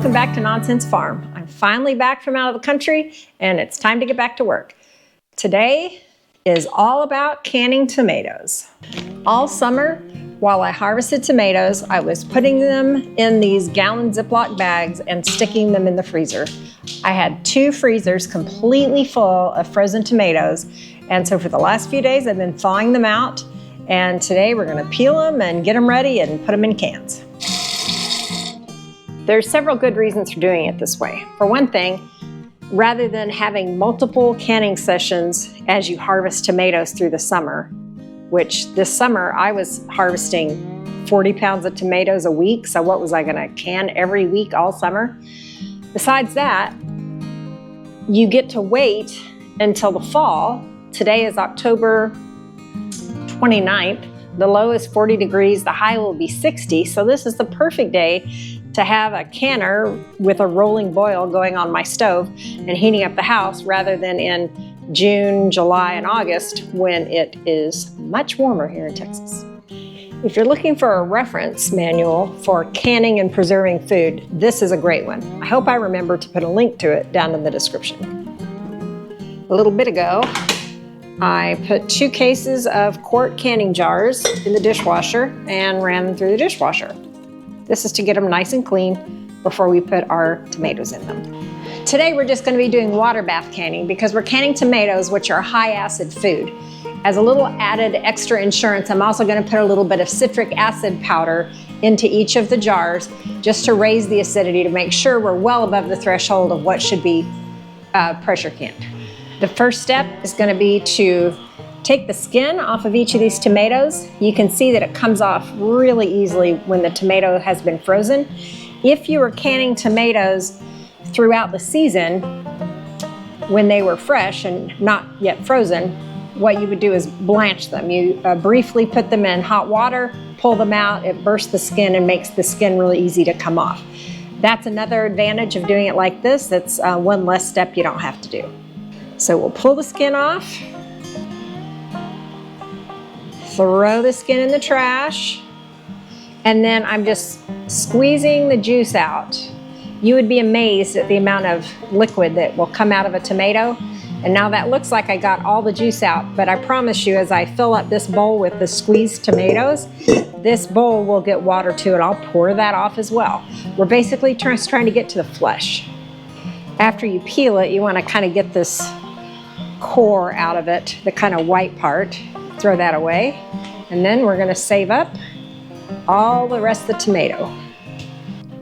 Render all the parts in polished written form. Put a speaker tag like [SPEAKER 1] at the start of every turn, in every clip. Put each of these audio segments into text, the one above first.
[SPEAKER 1] welcome back to Nonsense Farm. I'm finally back from out of the country and it's time to get back to work. Today is all about canning tomatoes. All summer, while I harvested tomatoes, I was putting them in these gallon Ziploc bags and sticking them in the freezer. I had 2 freezers completely full of frozen tomatoes, and so for the last few days I've been thawing them out, and today we're going to peel them and get them ready and put them in cans. There's several good reasons for doing it this way. For one thing, rather than having multiple canning sessions as you harvest tomatoes through the summer, which this summer I was harvesting 40 pounds of tomatoes a week, so what was I going to can every week all summer? Besides that, you get to wait until the fall. Today is October 29th. The low is 40 degrees, the high will be 60, so this is the perfect day to have a canner with a rolling boil going on my stove and heating up the house rather than in June, July, and August when it is much warmer here in Texas. If you're looking for a reference manual for canning and preserving food, this is a great one. I hope I remember to put a link to it down in the description. A little bit ago, I put 2 cases of quart canning jars in the dishwasher and ran them through the dishwasher. This is to get them nice and clean before we put our tomatoes in them. Today we're just going to be doing water bath canning because we're canning tomatoes, which are high acid food. As a little added extra insurance, I'm also going to put a little bit of citric acid powder into each of the jars just to raise the acidity to make sure we're well above the threshold of what should be pressure canned. The first step is going to be to take the skin off of each of these tomatoes. You can see that it comes off really easily when the tomato has been frozen. If you were canning tomatoes throughout the season when they were fresh and not yet frozen, what you would do is blanch them. You briefly put them in hot water, pull them out, it bursts the skin and makes the skin really easy to come off. That's another advantage of doing it like this. It's one less step you don't have to do. So we'll pull the skin off, throw the skin in the trash, and then I'm just squeezing the juice out. You would be amazed at the amount of liquid that will come out of a tomato. And now that looks like I got all the juice out, but I promise you, as I fill up this bowl with the squeezed tomatoes, this bowl will get water too, and I'll pour that off as well. We're basically just trying to get to the flesh. After you peel it, you want to kind of get this core out of it, the kind of white part. Throw that away, and then we're going to save up all the rest of the tomato.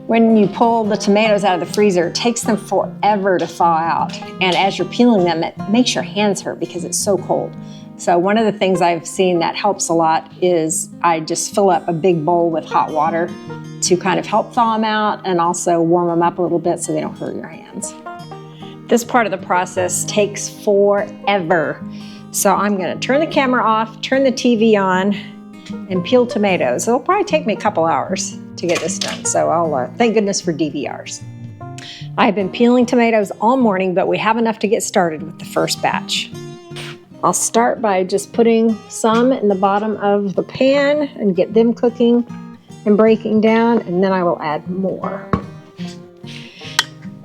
[SPEAKER 1] When you pull the tomatoes out of the freezer, it takes them forever to thaw out, and as you're peeling them, it makes your hands hurt because it's so cold. So one of the things I've seen that helps a lot is I just fill up a big bowl with hot water to kind of help thaw them out and also warm them up a little bit so they don't hurt your hands. This part of the process takes forever. So I'm going to turn the camera off, turn the TV on, and peel tomatoes. It'll probably take me a couple hours to get this done, so I'll thank goodness for DVRs. I've been peeling tomatoes all morning, but we have enough to get started with the first batch. I'll start by just putting some in the bottom of the pan and get them cooking and breaking down, and then I will add more.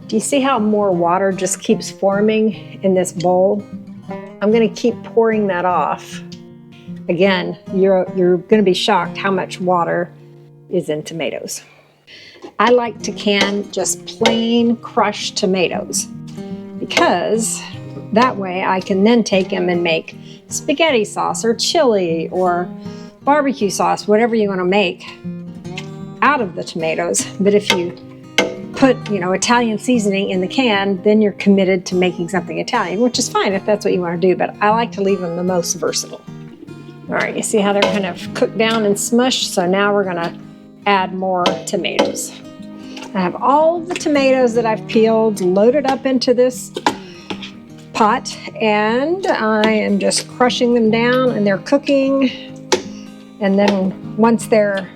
[SPEAKER 1] Do you see how more water just keeps forming in this bowl? I'm going to keep pouring that off. Again, you're going to be shocked how much water is in tomatoes. I like to can just plain crushed tomatoes because that way I can then take them and make spaghetti sauce or chili or barbecue sauce, whatever you want to make out of the tomatoes. But if you put, Italian seasoning in the can, then you're committed to making something Italian, which is fine if that's what you want to do, but I like to leave them the most versatile. All right, you see how they're kind of cooked down and smushed? So now we're gonna add more tomatoes. I have all the tomatoes that I've peeled loaded up into this pot, and I am just crushing them down, and they're cooking. And then once they're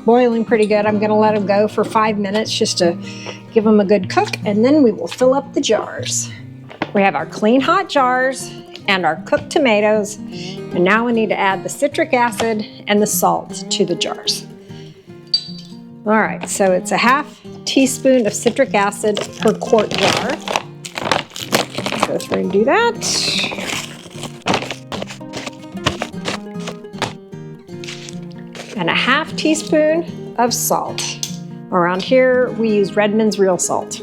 [SPEAKER 1] boiling pretty good, I'm gonna let them go for 5 minutes just to give them a good cook, and then we will fill up the jars. We have our clean hot jars and our cooked tomatoes, and now we need to add the citric acid and the salt to the jars. All right, so it's a half teaspoon of citric acid per quart jar. Let's go through and do that. And a half teaspoon of salt. Around here, we use Redmond's real salt.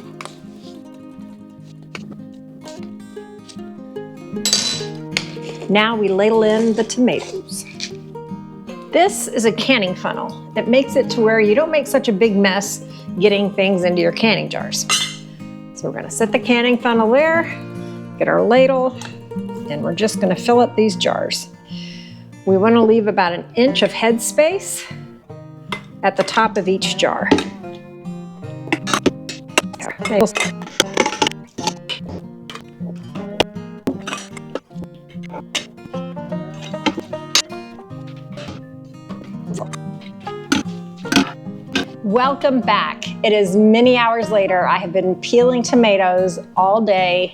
[SPEAKER 1] Now we ladle in the tomatoes. This is a canning funnel. It makes it to where you don't make such a big mess getting things into your canning jars. So we're gonna set the canning funnel there, get our ladle, and we're just gonna fill up these jars. We wanna leave about 1 inch of head space at the top of each jar. Welcome back. It is many hours later. I have been peeling tomatoes all day,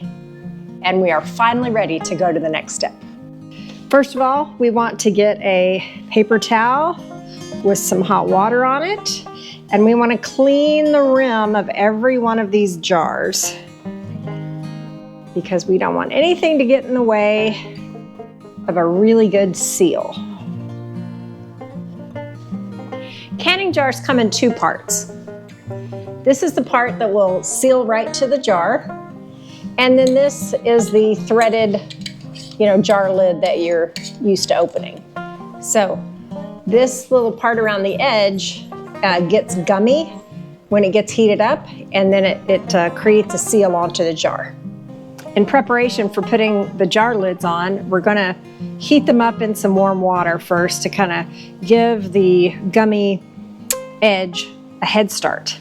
[SPEAKER 1] and we are finally ready to go to the next step. First of all, we want to get a paper towel with some hot water on it, and we want to clean the rim of every one of these jars because we don't want anything to get in the way of a really good seal. Canning jars come in 2 parts. This is the part that will seal right to the jar, and then this is the threaded, jar lid that you're used to opening. So this little part around the edge gets gummy when it gets heated up, and then it creates a seal onto the jar. In preparation for putting the jar lids on, we're gonna heat them up in some warm water first to kind of give the gummy edge a head start.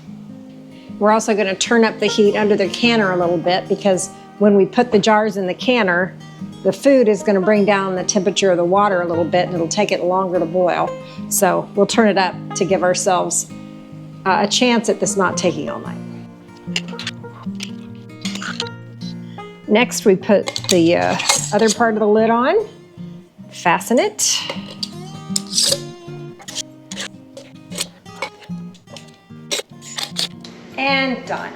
[SPEAKER 1] We're also gonna turn up the heat under the canner a little bit because when we put the jars in the canner, the food is gonna bring down the temperature of the water a little bit and it'll take it longer to boil. So we'll turn it up to give ourselves a chance at this not taking all night. Next, we put the other part of the lid on, fasten it. And done.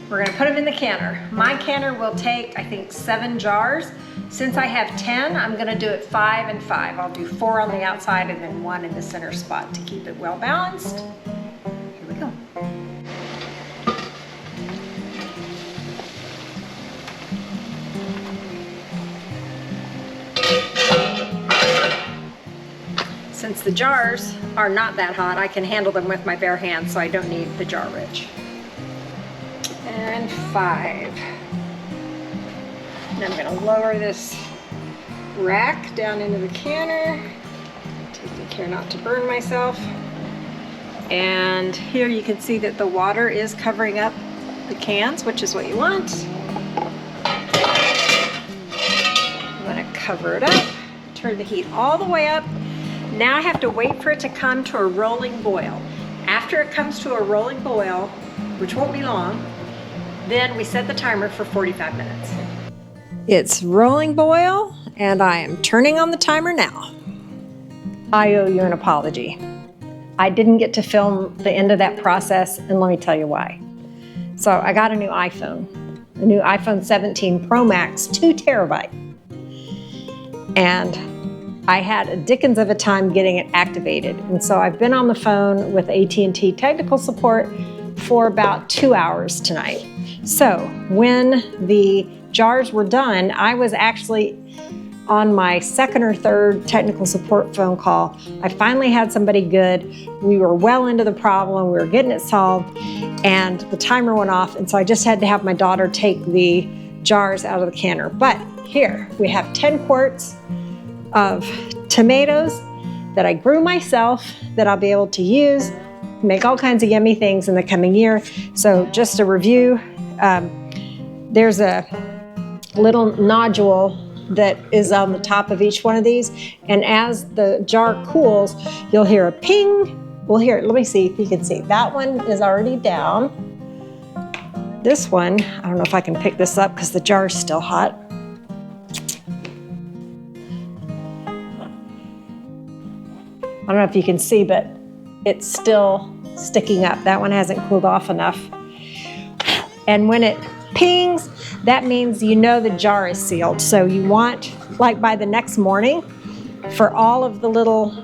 [SPEAKER 1] We're gonna put them in the canner. My canner will take, I think, 7 jars. Since I have 10, I'm gonna do it 5 and 5. I'll do 4 on the outside and then 1 in the center spot to keep it well balanced. Here we go. Since the jars are not that hot, I can handle them with my bare hands, so I don't need the jar ridge. And 5. And I'm gonna lower this rack down into the canner, taking care not to burn myself. And here you can see that the water is covering up the cans, which is what you want. I'm gonna cover it up, turn the heat all the way up. Now I have to wait for it to come to a rolling boil. After it comes to a rolling boil, which won't be long, then we set the timer for 45 minutes. It's rolling boil, and I am turning on the timer now. I owe you an apology. I didn't get to film the end of that process, and let me tell you why. So I got a new iPhone 17 Pro Max, 2 terabyte. And I had a dickens of a time getting it activated. And so I've been on the phone with AT&T technical support for about 2 hours tonight. So when the jars were done, I was actually on my 2nd or 3rd technical support phone call. I finally had somebody good. We were well into the problem. We were getting it solved, and the timer went off. And so I just had to have my daughter take the jars out of the canner. But here we have 10 quarts of tomatoes that I grew myself that I'll be able to use, make all kinds of yummy things in the coming year. So just a review, there's a little nodule that is on the top of each one of these, and as the jar cools, you'll hear a ping. We'll hear it. Let me see if you can see. That one is already down. This one, I don't know if I can pick this up because the jar is still hot. I don't know if you can see, but it's still sticking up. That one hasn't cooled off enough. And when it pings, that means you know the jar is sealed. So you want, like by the next morning, for all of the little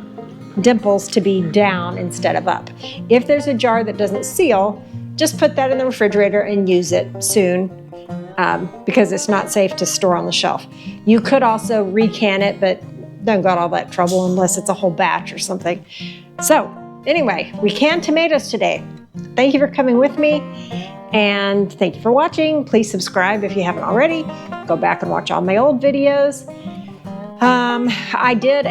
[SPEAKER 1] dimples to be down instead of up. If there's a jar that doesn't seal, just put that in the refrigerator and use it soon, because it's not safe to store on the shelf. You could also recan it, but don't got all that trouble unless it's a whole batch or something. So anyway, we canned tomatoes today. Thank you for coming with me, and thank you for watching. Please subscribe if you haven't already. Go back and watch all my old videos. I did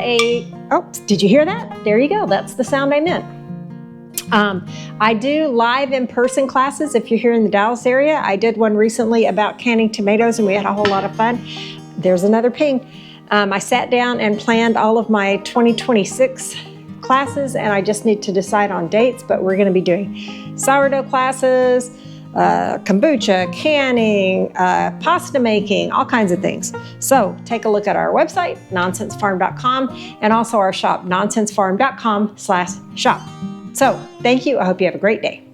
[SPEAKER 1] did you hear that? There you go. That's the sound I meant. I do live in-person classes if you're here in the Dallas area. I did one recently about canning tomatoes and we had a whole lot of fun. There's another ping. I sat down and planned all of my 2026 classes, and I just need to decide on dates, but we're going to be doing sourdough classes, kombucha, canning, pasta making, all kinds of things. So take a look at our website, nonsensefarm.com, and also our shop, nonsensefarm.com/shop. So thank you. I hope you have a great day.